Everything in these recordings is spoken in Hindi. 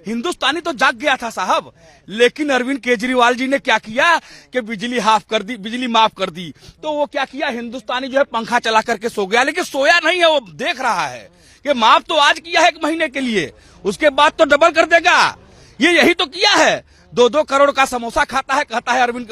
हिंदुस्तानी तो जाग गया था साहब, लेकिन अरविंद केजरीवाल जी ने क्या किया कि बिजली माफ कर दी। तो वो क्या किया, हिंदुस्तानी जो है पंखा चला करके सो गया, लेकिन सोया नहीं है, वो देख रहा है कि माफ तो आज किया है 1 महीने के लिए, उसके बाद तो डबल कर देगा। ये यही तो किया है। 2-2 करोड़ का समोसा खाता है, कहता है अरविंद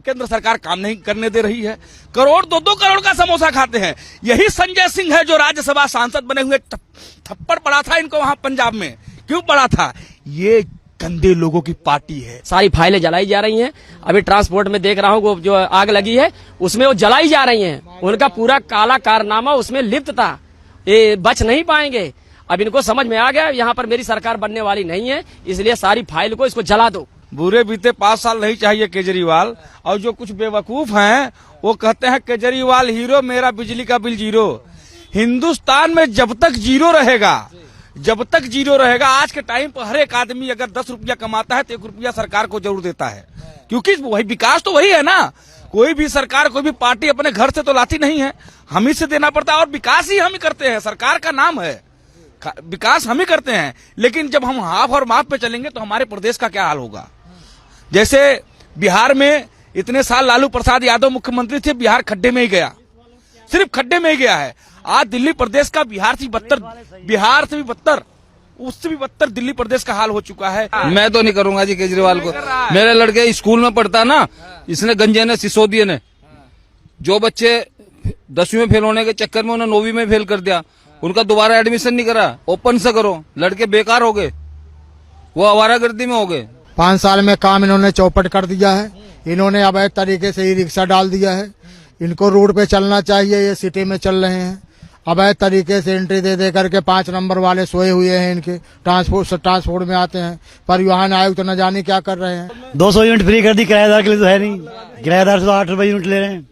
केंद्र सरकार काम नहीं करने दे रही है। 2-2 करोड़ का समोसा खाते हैं। यही संजय सिंह है जो राज्यसभा सांसद बने हुए, थप्पड़ पड़ा था इनको वहां पंजाब में। क्यों पड़ा था? ये गंदे लोगों की पार्टी है। सारी फाइलें जलाई जा रही हैं। अभी ट्रांसपोर्ट में देख रहा हूँ वो जो आग लगी है उसमें वो जलाई जा रही हैं। उनका पूरा काला कारनामा उसमें लिप्त था, ये बच नहीं पाएंगे। अब इनको समझ में आ गया यहाँ पर मेरी सरकार बनने वाली नहीं है, इसलिए सारी फाइल को इसको जला दो। बुरे बीते 5 साल नहीं चाहिए केजरीवाल। और जो कुछ बेवकूफ हैं वो कहते हैं केजरीवाल हीरो, मेरा बिजली का बिल 0। हिंदुस्तान में जब तक जीरो रहेगा, आज के टाइम पर हर एक आदमी अगर 10 रुपया कमाता है तो 1 रुपया सरकार को जरूर देता है, क्योंकि वही विकास तो वही है ना। कोई भी सरकार, कोई भी पार्टी अपने घर से तो लाती नहीं है, हम ही से देना पड़ता है। और विकास ही हम ही करते हैं, सरकार का नाम है विकास, हम ही करते हैं। लेकिन जब हम हाफ और माफ पे चलेंगे तो हमारे प्रदेश का क्या हाल होगा। जैसे बिहार में इतने साल लालू प्रसाद यादव मुख्यमंत्री थे, बिहार खड्डे में ही गया, सिर्फ खड्डे में ही गया है। आज दिल्ली प्रदेश का बिहार से भी बदतर, उससे भी बदतर दिल्ली प्रदेश का हाल हो चुका है। मैं तो नहीं करूंगा जी केजरीवाल को। मेरे लड़के स्कूल में पढ़ता ना, इसने गंजे ने सिसोदिया ने जो बच्चे 10वीं में फेल होने के चक्कर में उन्हें 9वीं में फेल कर दिया, उनका दोबारा एडमिशन नहीं करा। ओपन से करो, लड़के बेकार हो गए, वो आवारागर्दी में हो गए। 5 साल में काम इन्होंने चौपट कर दिया है। इन्होंने अवैध तरीके से ही रिक्शा डाल दिया है। इनको रोड पे चलना चाहिए, ये सिटी में चल रहे हैं। अवैध तरीके से एंट्री दे करके 5 नंबर वाले सोए हुए हैं। इनके ट्रांसपोर्ट में आते हैं, परिवहन आयोग तो न जाने क्या कर रहे हैं। 200 यूनिट फ्री कर दी, किराएदार के लिए तो है नहीं। किराएदार से तो 8 रुपए यूनिट ले रहे हैं।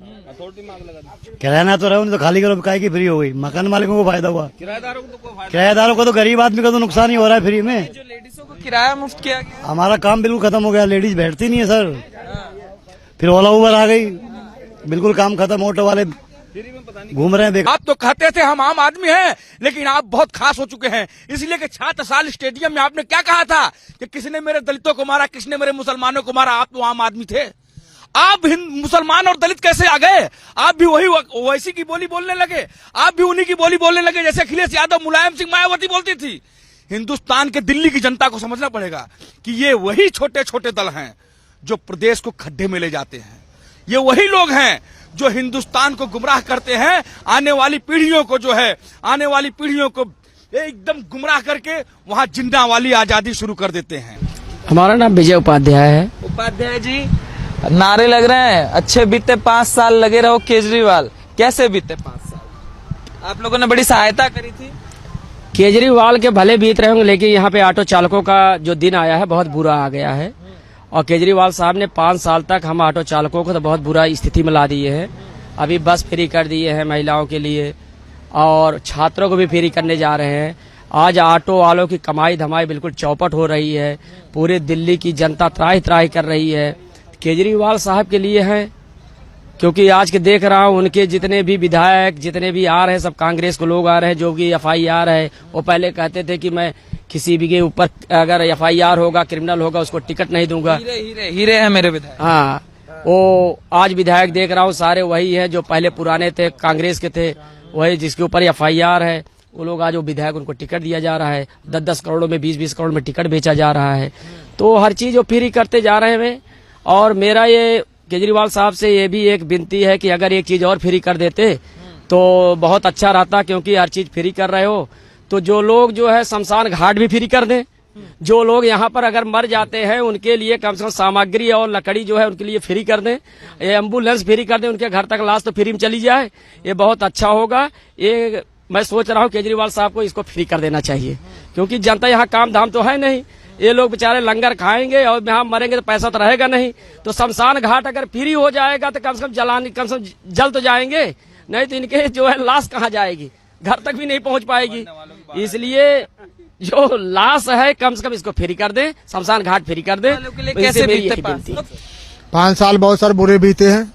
किराया तो रहे तो खाली करो, काय की फ्री हो गई। मकान मालिकों को फायदा हुआ, किराएदारों को तो गरीब आदमी का तो नुकसान ही हो रहा है फ्री में। जो लेडीजों को किराया मुफ्त किया गया, हमारा काम बिल्कुल खत्म हो गया। लेडीज बैठती नहीं है सर। फिर ओला उबर आ गई, बिल्कुल काम खत्म। ऑटो वाले घूम रहे हैं। आप तो कहते थे हम आम आदमी हैं, लेकिन आप बहुत खास हो चुके हैं। इसलिए कि छात्र साल स्टेडियम में आपने क्या कहा था कि किसने मेरे दलितों को मारा, किसने मेरे मुसलमानों को मारा। आप तो आम आदमी थे। आप मुसलमान और दलित कैसे आ गए? आप भी वही वैसी की बोली बोलने लगे, आप भी उन्हीं की बोली बोलने लगे जैसे अखिलेश यादव, मुलायम सिंह, मायावती बोलती थी। हिंदुस्तान के दिल्ली की जनता को समझना पड़ेगा कि ये वही छोटे छोटे दल हैं जो प्रदेश को खड्डे में ले जाते हैं। ये वही लोग हैं जो हिंदुस्तान को गुमराह करते हैं। आने वाली पीढ़ियों को एकदम गुमराह करके वहां जिन्ना वाली आजादी शुरू कर देते हैं। हमारा नाम विजय उपाध्याय है। उपाध्याय जी, नारे लग रहे हैं अच्छे बीते 5 साल लगे रहो केजरीवाल। कैसे बीते 5 साल? आप लोगों ने बड़ी सहायता करी थी। केजरीवाल के भले बीत रहे होंगे, लेकिन यहाँ पे ऑटो चालकों का जो दिन आया है बहुत बुरा आ गया है। और केजरीवाल साहब ने 5 साल तक हम ऑटो चालकों को तो बहुत बुरा स्थिति में ला दिए हैं। अभी बस फ्री कर दिए हैं महिलाओं के लिए, और छात्रों को भी फ्री करने जा रहे हैं। आज ऑटो वालों की कमाई धमाई बिल्कुल चौपट हो रही है। पूरे दिल्ली की जनता त्राही त्राही कर रही है। केजरीवाल साहब के लिए है, क्योंकि आज के देख रहा हूँ उनके जितने भी विधायक जितने भी आ रहे हैं सब कांग्रेस के लोग आ रहे हैं। जो कि FIR है, वो पहले कहते थे कि मैं किसी भी के ऊपर अगर FIR होगा, क्रिमिनल होगा, उसको टिकट नहीं दूंगा। हीरे हैं मेरे विधायक। हाँ, वो आज विधायक देख रहा हूँ सारे वही है जो पहले पुराने थे, कांग्रेस के थे, वही जिसके ऊपर FIR है। वो लोग आज वो विधायक, उनको टिकट दिया जा रहा है। 10-10 करोड़ में, 20-20 करोड़ में टिकट बेचा जा रहा है। तो हर चीज वो फ्री करते जा रहे हैं। और मेरा ये केजरीवाल साहब से ये भी एक विनती है कि अगर एक चीज और फ्री कर देते तो बहुत अच्छा रहता, क्योंकि हर चीज फ्री कर रहे हो तो जो लोग जो है शमशान घाट भी फ्री कर दें। जो लोग यहाँ पर अगर मर जाते हैं उनके लिए कम से कम सामग्री और लकड़ी जो है उनके लिए फ्री कर दें। ये एम्बुलेंस फ्री कर दें, उनके घर तक लाश तो फ्री में चली जाए, ये बहुत अच्छा होगा। ये मैं सोच रहा हूँ केजरीवाल साहब को इसको फ्री कर देना चाहिए, क्योंकि जनता यहाँ काम धाम तो है नहीं। ये लोग बेचारे लंगर खाएंगे और यहाँ मरेंगे तो पैसा तो रहेगा नहीं। तो शमशान घाट अगर फ्री हो जाएगा तो कम से कम जल तो जाएंगे, नहीं तो इनके जो है लाश कहाँ जाएगी, घर तक भी नहीं पहुंच पाएगी। इसलिए जो लाश है कम से कम इसको फ्री कर दे, शमशान घाट फ्री कर दे। कैसे बीते 5 साल बहुत सारे बुरे बीते हैं।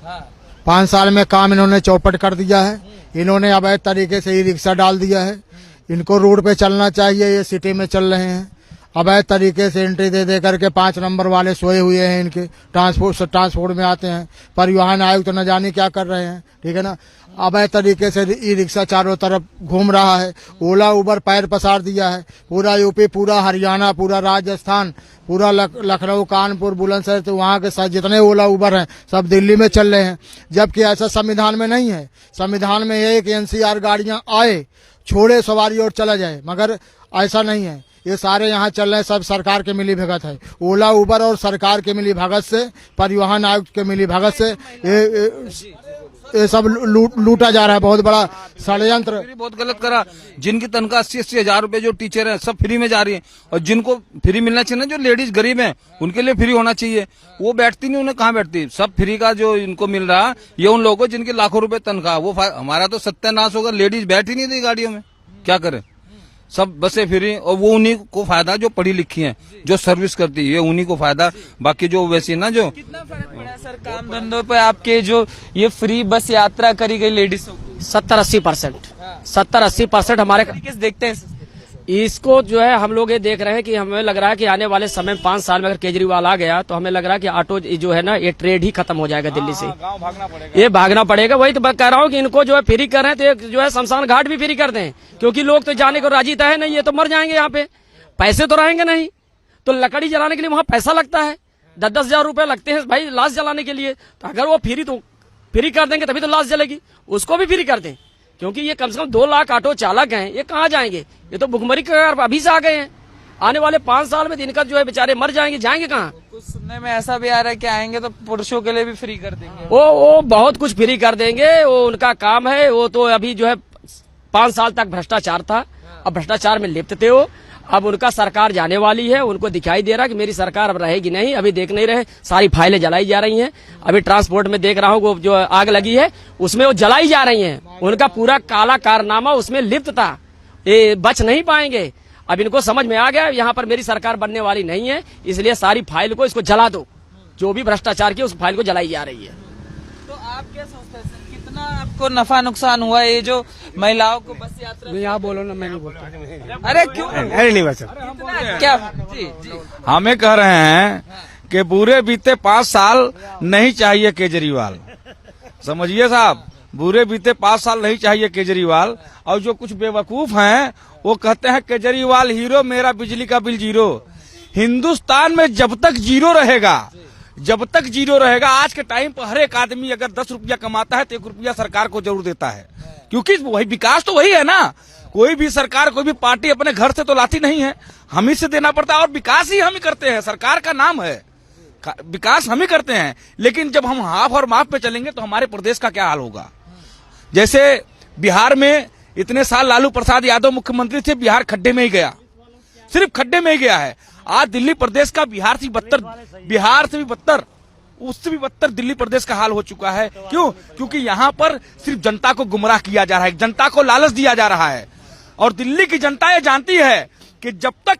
5 साल में काम इन्होंने चौपट कर दिया है। इन्होंने अवैध तरीके से ही रिक्शा डाल दिया है। इनको रोड पे चलना चाहिए, ये सिटी में चल रहे हैं। अवैध तरीके से एंट्री दे दे करके 5 नंबर वाले सोए हुए हैं इनके ट्रांसपोर्ट में आते हैं। परिवहन आयुक्त तो न जाने क्या कर रहे हैं, ठीक है ना। अवैध तरीके से ई रिक्शा चारों तरफ घूम रहा है। ओला उबर पैर पसार दिया है। पूरा यूपी, पूरा हरियाणा, पूरा राजस्थान, पूरा लखनऊ, कानपुर, बुलंदशहर, तो वहाँ के साथ जितने ओला उबर हैं सब दिल्ली में चल रहे हैं, जबकि ऐसा संविधान में नहीं है। संविधान में ये कि एनसीआर गाड़ियां आए, छोड़े सवारी और चला जाए, मगर ऐसा नहीं है। ये सारे यहाँ चल रहे हैं, सब सरकार के मिली भगत है। ओला उबर और सरकार के मिली भगत से, परिवहन आयुक्त के मिली भगत से ये सब लूटा जा रहा है। बहुत बड़ा षड्यंत्र। बहुत गलत करा। जिनकी तनख्वाह 80-80 हजार रुपए जो टीचर हैं सब फ्री में जा रही है, और जिनको फ्री मिलना चाहिए ना, जो लेडीज गरीब हैं उनके लिए फ्री होना चाहिए, वो बैठती नहीं, उन्हें कहाँ बैठती। सब फ्री का जो इनको मिल रहा, ये उन लोगों को जिनकी लाखों रुपए तनख्वाह, वो हमारा तो सत्यानाश होगा। लेडीज बैठ ही नहीं थी गाड़ियों में, क्या करें। सब बसें फ्री, और वो उन्हीं को फायदा जो पढ़ी लिखी हैं, जो सर्विस करती है, ये उन्हीं को फायदा। बाकी जो वैसी ना, जो कितना फर्क पड़ा सर काम धंधों पे आपके, जो ये फ्री बस यात्रा करी गई लेडीज 70-80% 70-80% हमारे कैसे देखते हैं? इसको जो है हम लोग ये देख रहे हैं कि हमें लग रहा है कि आने वाले समय में 5 साल में अगर केजरीवाल आ गया तो हमें लग रहा है कि ऑटो जो है ना, ये ट्रेड ही खत्म हो जाएगा दिल्ली से। ये भागना पड़ेगा। वही तो कह रहा हूँ कि इनको जो है फ्री कर रहे हैं, तो जो है शमशान घाट भी फ्री कर दें, क्योंकि लोग तो जाने को राजी है नहीं, ये तो मर जाएंगे यहाँ पे, पैसे तो रहेंगे नहीं। तो लकड़ी जलाने के लिए वहां पैसा लगता है, 10-10 हजार रुपए लगते हैं भाई लाश जलाने के लिए। तो अगर वो फ्री कर देंगे तभी तो लाश जलेगी, उसको भी फ्री कर दें, क्योंकि ये कम से कम 2 लाख ऑटो चालक हैं, ये कहाँ जाएंगे? ये तो भुखमरी के अभी से आ गए हैं। आने वाले 5 साल में इनका जो है बेचारे मर जाएंगे, जाएंगे कहाँ? कुछ सुनने में ऐसा भी आ रहा है कि आएंगे तो पुरुषों के लिए भी फ्री कर देंगे। वो बहुत कुछ फ्री कर देंगे, वो उनका काम है। वो तो अभी जो है 5 साल तक भ्रष्टाचार था, अब भ्रष्टाचार में लिप्त थे वो। अब उनका सरकार जाने वाली है, उनको दिखाई दे रहा है कि मेरी सरकार अब रहेगी नहीं। अभी देख नहीं रहे, सारी फाइलें जलाई जा रही हैं। अभी ट्रांसपोर्ट में देख रहा हूँ, वो जो आग लगी है उसमें वो जलाई जा रही हैं। उनका पूरा काला कारनामा उसमें लिप्त था, ये बच नहीं पाएंगे। अब इनको समझ में आ गया यहाँ पर मेरी सरकार बनने वाली नहीं है, इसलिए सारी फाइल को इसको जला दो। जो भी भ्रष्टाचार की उस फाइल को जलाई जा रही है। तो आप क्या सोचते हैं सर, कितना आपको नफा नुकसान हुआ ये जो महिलाओं को बस यात्रा? यहाँ बोलो ना, मैं नहीं बोलता। अरे क्यों? अरे नहीं बस क्या जी हमें कह रहे हैं कि पूरे बीते 5 साल नहीं चाहिए केजरीवाल। समझिए साहब, बुरे बीते 5 साल नहीं चाहिए केजरीवाल। और जो कुछ बेवकूफ हैं वो कहते हैं केजरीवाल हीरो, मेरा बिजली का बिल 0। हिंदुस्तान में जब तक जीरो रहेगा, जब तक जीरो रहेगा, आज के टाइम पर हर एक आदमी अगर 10 रुपया कमाता है तो 1 रुपया सरकार को जरूर देता है, क्योंकि वही विकास तो वही है ना। कोई भी सरकार, कोई भी पार्टी अपने घर से तो लाती नहीं है, हम ही से देना पड़ता है, और विकास ही हम ही करते हैं। सरकार का नाम है विकास, हम ही करते हैं। लेकिन जब हम हाफ और माफ पे चलेंगे तो हमारे प्रदेश का क्या हाल होगा? जैसे बिहार में इतने साल लालू प्रसाद यादव मुख्यमंत्री थे, बिहार खड्डे में ही गया, सिर्फ खड्डे में ही गया है। आज दिल्ली प्रदेश का बिहार से भी बदतर, उससे भी बदतर दिल्ली प्रदेश का हाल हो चुका है। क्यों? क्योंकि यहाँ पर सिर्फ जनता को गुमराह किया जा रहा है, जनता को लालच दिया जा रहा है। और दिल्ली की जनता ये जानती है कि जब तक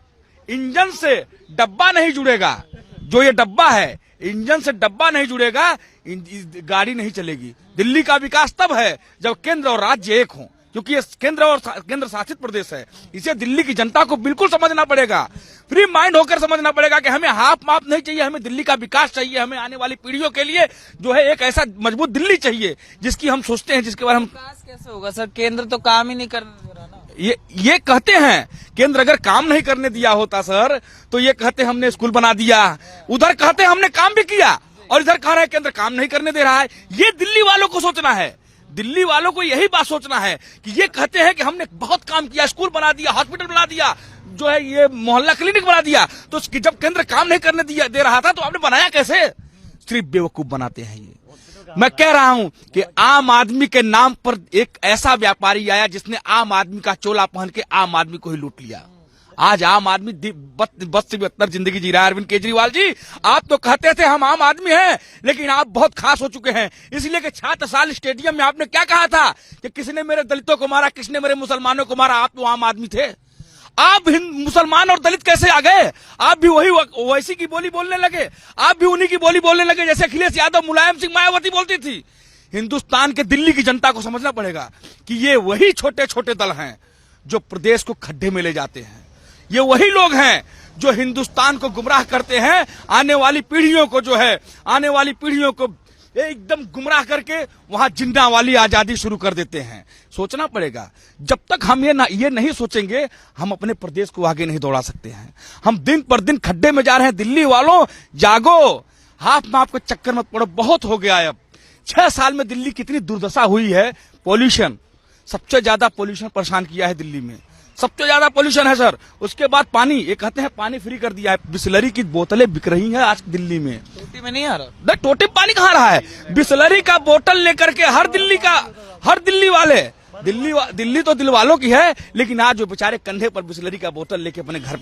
इंजन से डब्बा नहीं जुड़ेगा, जो ये डब्बा है, इंजन से डब्बा नहीं जुड़ेगा, गाड़ी नहीं चलेगी। दिल्ली का विकास तब है जब केंद्र और राज्य एक हों, क्योंकि ये केंद्र शासित प्रदेश है। इसे दिल्ली की जनता को बिल्कुल समझना पड़ेगा, फ्री माइंड होकर समझना पड़ेगा कि हमें हाफ माफ नहीं चाहिए, हमें दिल्ली का विकास चाहिए। हमें आने वाली पीढ़ियों के लिए जो है एक ऐसा मजबूत दिल्ली चाहिए जिसकी हम सोचते हैं, जिसके बारे में हम। विकास कैसे होगा सर? केंद्र तो काम ही नहीं कर रहा ना। ये कहते हैं, केंद्र अगर काम नहीं करने दिया होता सर तो ये कहते हमने स्कूल बना दिया, उधर कहते हमने काम भी किया, और इधर कह रहे हैं केंद्र काम नहीं करने दे रहा है। ये दिल्ली वालों को सोचना है, दिल्ली वालों को यही बात सोचना है कि ये कहते हैं कि हमने बहुत काम किया, स्कूल बना दिया, हॉस्पिटल बना दिया, जो है ये मोहल्ला क्लिनिक बना दिया। तो जब केंद्र काम नहीं करने दे रहा था तो आपने बनाया कैसे? सिर्फ बेवकूफ बनाते हैं ये। मैं कह रहा हूं कि आम आदमी के नाम पर एक ऐसा व्यापारी आया जिसने आम आदमी का चोला पहन के आम आदमी को ही लूट लिया। आज आम आदमी 32 से 72 जिंदगी जी रहा है। अरविंद केजरीवाल जी, आप तो कहते थे हम आम आदमी हैं, लेकिन आप बहुत खास हो चुके हैं। इसलिए कि छात्रसाल स्टेडियम में आपने क्या कहा था कि किसने मेरे दलितों को मारा, किसने मेरे मुसलमानों को मारा? आप तो आम आदमी थे। आप मुसलमान और दलित कैसे आ गए? आप भी वही वैसी की बोली बोलने लगे, आप भी उन्हीं की बोली बोलने लगे जैसे अखिलेश यादव, मुलायम सिंह, मायावती बोलती थी। हिंदुस्तान के दिल्ली की जनता को समझना पड़ेगा कि ये वही छोटे छोटे दल हैं जो प्रदेश को खड्डे में ले जाते हैं। ये वही लोग हैं जो हिंदुस्तान को गुमराह करते हैं, आने वाली पीढ़ियों को जो है, आने वाली पीढ़ियों को एकदम गुमराह करके वहां जिन्ना वाली आजादी शुरू कर देते हैं। सोचना पड़ेगा। जब तक हम ये नहीं सोचेंगे, हम अपने प्रदेश को आगे नहीं दौड़ा सकते हैं। हम दिन पर दिन खड्डे में जा रहे हैं। दिल्ली वालों जागो, हाथ माफ के चक्कर मत पड़ो, बहुत हो गया है अब। 6 साल में दिल्ली कितनी दुर्दशा हुई है। पॉल्यूशन, सबसे ज्यादा पॉल्यूशन परेशान किया है दिल्ली में, सबसे ज्यादा पॉल्यूशन है सर। उसके बाद पानी, ये कहते हैं पानी फ्री कर दिया है। बिस्लरी की बोतलें बिक रही हैं आज दिल्ली में। टोटी में नहीं आ रहा, टोटे पानी कहाँ रहा है। बिस्लरी का बोतल लेकर के हर दिल्ली वाले, दिल्ली तो दिल वालों की है, लेकिन आज जो बेचारे कंधे पर बिस्लरी का बोतल लेके अपने घर पे